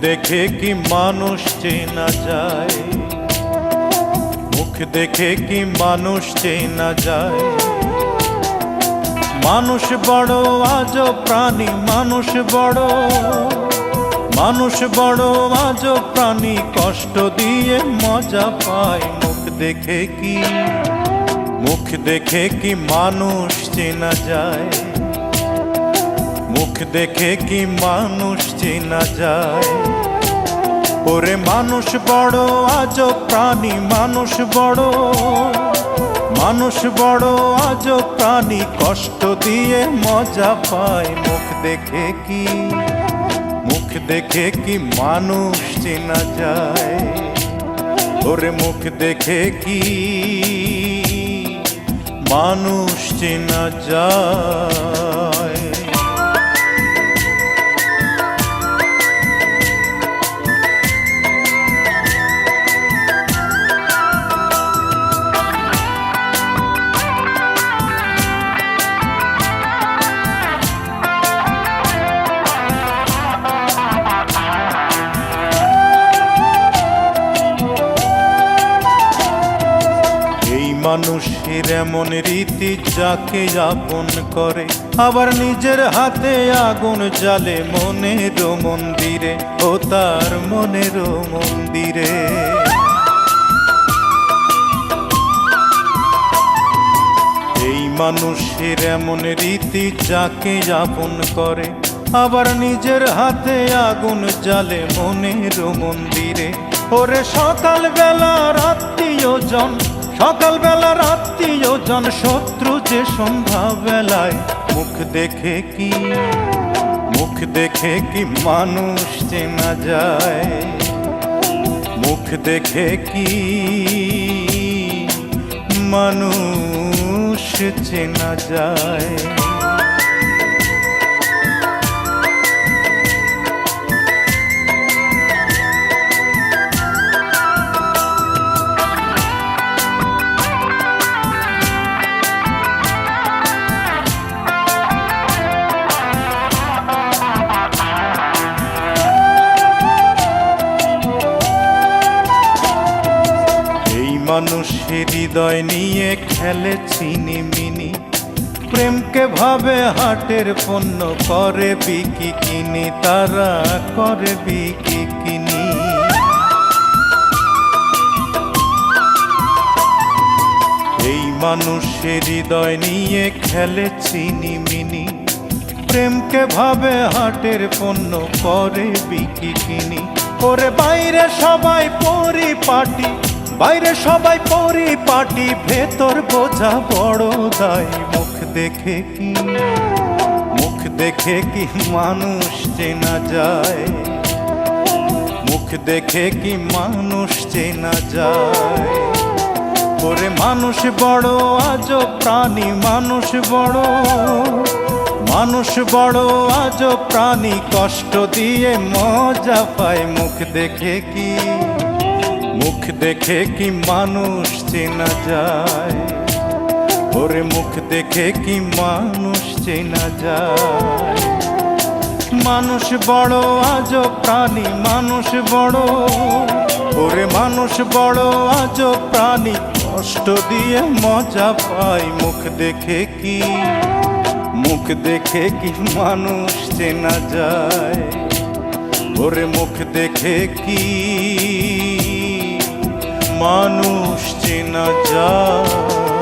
দেখে কি মানুষ চেনা যায়, মুখ দেখে কি মানুষ চেনা যায়। মানুষ বড় আজব প্রাণী, মানুষ বড় আজব প্রাণী, কষ্ট দিয়ে মজা পায়। মুখ দেখে কি মানুষ চেনা যায়, মুখ দেখে কি মানুষ চেনা যায়। ওরে মানুষ বড় আজব প্রাণী, মানুষ বড় আজব প্রাণী, কষ্ট দিয়ে মজা পায়। মুখ দেখে কি মানুষ চেনা যায়। ওরে মুখ দেখে কি মানুষ চেনা যায়। মানুষের এমন রীতি, যাকে আপন করে আবার নিজের হাতে আগুন জ্বালে মনের মন্দিরে, ও তার মনের মন্দিরে। এই মানুষের এমন রীতি, যাকে আপন করে আবার নিজের হাতে আগুন জ্বালে মনের মন্দিরে। ওরে সকালবেলা আত্মীয়জন, সকালবেলার আত্মীয়জন, শত্রু যে সন্ধ্যাবেলায়। মুখ দেখে কি মানুষ চেনা যায়, মুখ দেখে কি মানুষ চেনা যায়। মানুষের হৃদয় নিয়ে খেলে ছিনিমিনি, প্রেমকে ভাবে হাটের পণ্য, করে বিকি কিনি, তারা করে বিকি কিনি। এই মানুষের হৃদয় নিয়ে খেলে ছিনিমিনি, প্রেমকে ভাবে হাটের পণ্য, করে বিকি কিনি। ওরে বাইরে সবাই পরিপাটি, বাইরে সবাই পরিপাটি, ভেতর বোঝা বড় দায়। মুখ দেখে কি মানুষ চেনা যায়, মুখ দেখে কি মানুষ চেনা যায়। ওরে মানুষ বড় আজব প্রাণী, মানুষ বড় আজব প্রাণী, কষ্ট দিয়ে মজা পায়। মুখ দেখে কি মানুষ চেনা যায়। ওরে মুখ দেখে কি মানুষ চেনা যায়। মানুষ বড় আজব প্রাণী, মানুষ বড়, ওরে মানুষ বড় আজব প্রাণী, কষ্ট দিয়ে মজা পায়। মুখ দেখে কি মানুষ চেনা যায়। ওরে মুখ দেখে কি মানুষ চেনা যায়।